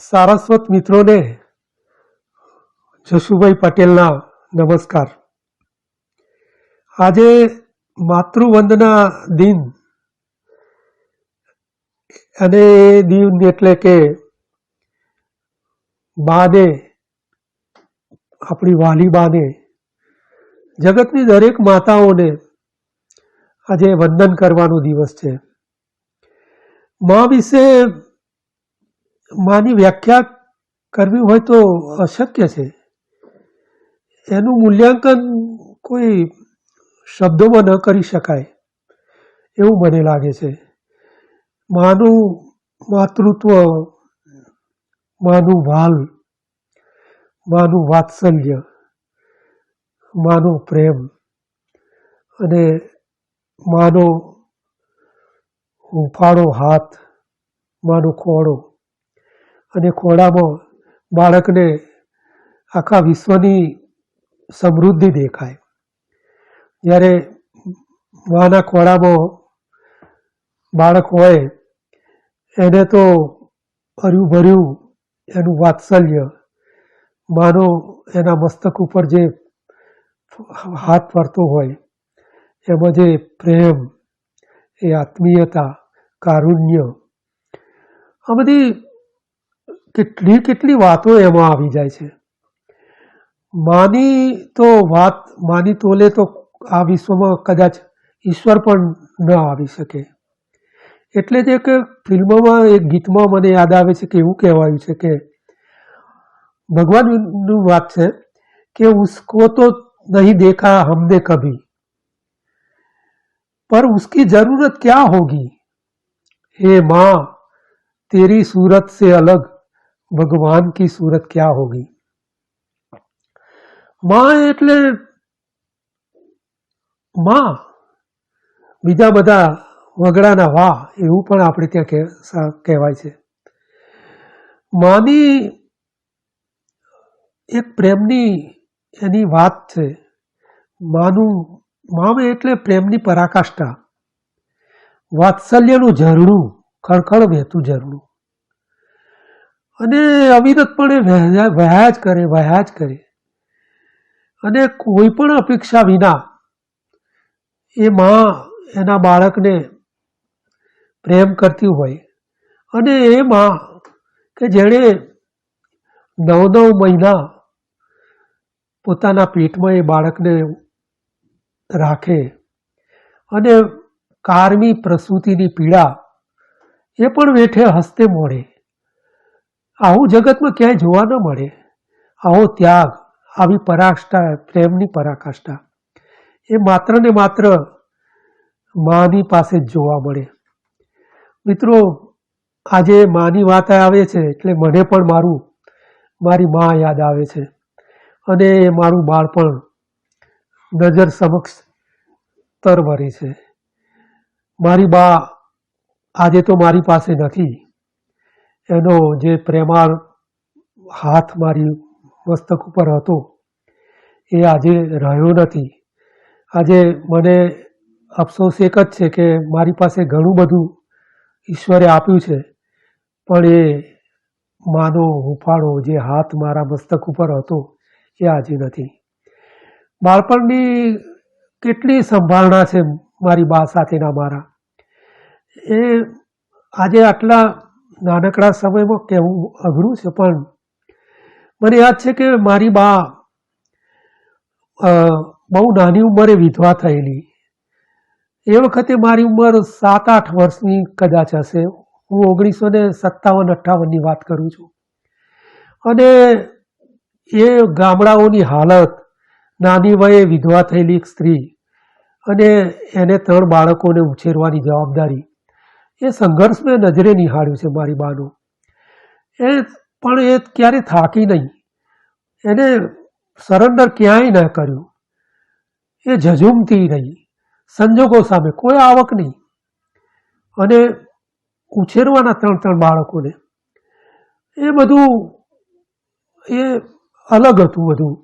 સારસ્વત મિત્રોને જશુભાઈ પટેલના નમસ્કાર. આજે માતૃવંદના દિન અને એ દિન એટલે કે બાને, આપણી વાલી બાને, જગતની દરેક માતાઓને આજે વંદન કરવાનો દિવસ છે. મા વિશે માની વ્યાખ્યા કરવી હોય તો અશક્ય છે. એનું મૂલ્યાંકન કોઈ શબ્દોમાં ન કરી શકાય એવું મને લાગે છે. માનું માતૃત્વ, માનું વાલ, માનું વાત્સલ્ય, માનો પ્રેમ અને માનો હૂંફાળો હાથ, માનો ખોળો, અને ખોળામાં બાળકને આખા વિશ્વની સમૃદ્ધિ દેખાય. જ્યારે માના ખોળામાં બાળક હોય એને તો ભર્યું ભર્યું એનું વાત્સલ્ય, માનો એના મસ્તક ઉપર જે હાથ ફરતો હોય એમાં જે પ્રેમ, એ આત્મીયતા, કારુણ્ય, આ બધી કેટલી કેટલી વાતો એમાં આવી જાય છે. માની તો વાત, માની તોલે તો આ વિશ્વમાં કદાચ ઈશ્વર પણ ન આવી શકે. એટલે જ એક ફિલ્મમાં, એક ગીતમાં મને યાદ આવે છે કે એવું કહેવાયું છે કે ભગવાનનું વાત છે કે ઉસકો તો નહીં દેખા हमने कभी, पर उसकी जरूरत क्या होगी, हे माँ तेरी सूरत से अलग ભગવાન કી सूरत क्या होगी. માં એટલે માં, બીજા બધા વગડાના વા એવું પણ આપણે ત્યાં કહેવાય છે. માની એક પ્રેમની એની વાત છે. માં એટલે પ્રેમની પરાકાષ્ઠા, વાત્સલ્યનું ઝરણું, ખળખળ વહેતું ઝરણું, અને અવિરતપણે વહ્યા જ કરે અને કોઈ પણ અપેક્ષા વિના એ માં એના બાળકને પ્રેમ કરતી હોય. અને એ માં કે જેણે 9 મહિના પોતાના પેટમાં એ બાળકને રાખે અને કારમી પ્રસૂતિની પીડા એ પણ વેઠે હસ્તે મોડે. આવું જગતમાં ક્યાંય જોવા ન મળે. આવો ત્યાગ, આવી પરાકાષ્ઠા, પ્રેમની પરાકાષ્ઠા એ માત્ર ને માત્ર માની પાસે જ જોવા મળે. મિત્રો, આજે માની વાત આવે છે એટલે મને પણ મારી મા યાદ આવે છે અને મારું બાળપણ નજર સમક્ષ તરવરે છે. મારી બા આજે તો મારી પાસે નથી. એનો જે પ્રેમાળ હાથ મારી મસ્તક ઉપર હતો એ આજે રહ્યો નથી. આજે મને અફસોસ એક જ છે કે મારી પાસે ઘણું બધું ઈશ્વરે આપ્યું છે, પણ એ માનો હૂંફાળો, જે હાથ મારા મસ્તક ઉપર હતો એ આજે નથી. બાળપણની કેટલી સંભાળના છે મારી બા સાથેના મારા, એ આજે આટલા નાનકડા સમયમાં કહેવું અઘરું છે. પણ મને યાદ છે કે મારી બા બહુ નાની ઉંમરે વિધવા થયેલી. એ વખતે મારી ઉંમર 7-8 વર્ષની કદાચ હશે. હું 1957-58ની વાત કરું છું. અને એ ગામડાઓની હાલત, નાની વયે વિધવા થયેલી એક સ્ત્રી અને એને 3 બાળકોને ઉછેરવાની જવાબદારી, એ સંઘર્ષ મેં નજરે નિહાળ્યું છે મારી બાનું. પણ એ ક્યારે થાકી નહીં. એને સરેન્ડર ક્યાંય ન કર્યું. એ ઝઝૂમતી રહી સંજોગો સામે, કોઈ આવક નહીં, અને ઉછેરવાના 3 બાળકોને. એ બધું એ અલગ હતું બધું.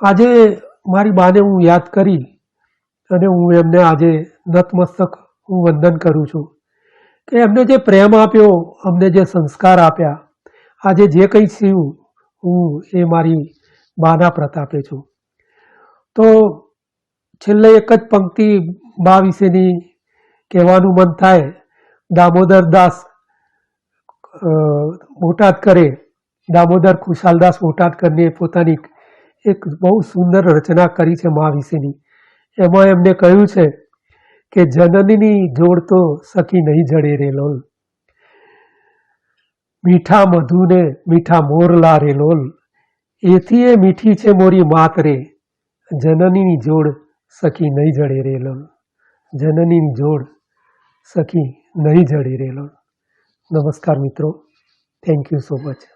આજે મારી બાને હું યાદ કરી અને હું એમને આજે નતમસ્તક હું વંદન કરું છું કે એમને જે પ્રેમ આપ્યો, અમને જે સંસ્કાર આપ્યા, આજે જે કંઈ થયું હું એ મારી બાના પ્રતાપે છું. તો છેલ્લે એક જ પંક્તિ બા વિશેની કહેવાનું મન થાય. દામોદર દાસ બોટાદકરે, દામોદર ખુશાલદાસ બોટાદકરને પોતાની એક બહુ સુંદર રચના કરી છે મા વિશેની. એમાં એમને કહ્યું છે કે જનનીની જોડ તો સખી નહીં જડે રે લોલ, મીઠા મધુને મીઠા મોરલા રે લોલ, એથી એ મીઠી છે મોરી માત રે, જનનીની જોડ સખી નહીં જડે રે લોલ, જનનીની જોડ સખી નહીં જડે રે લોલ. નમસ્કાર મિત્રો, થેન્ક યુ સો મચ.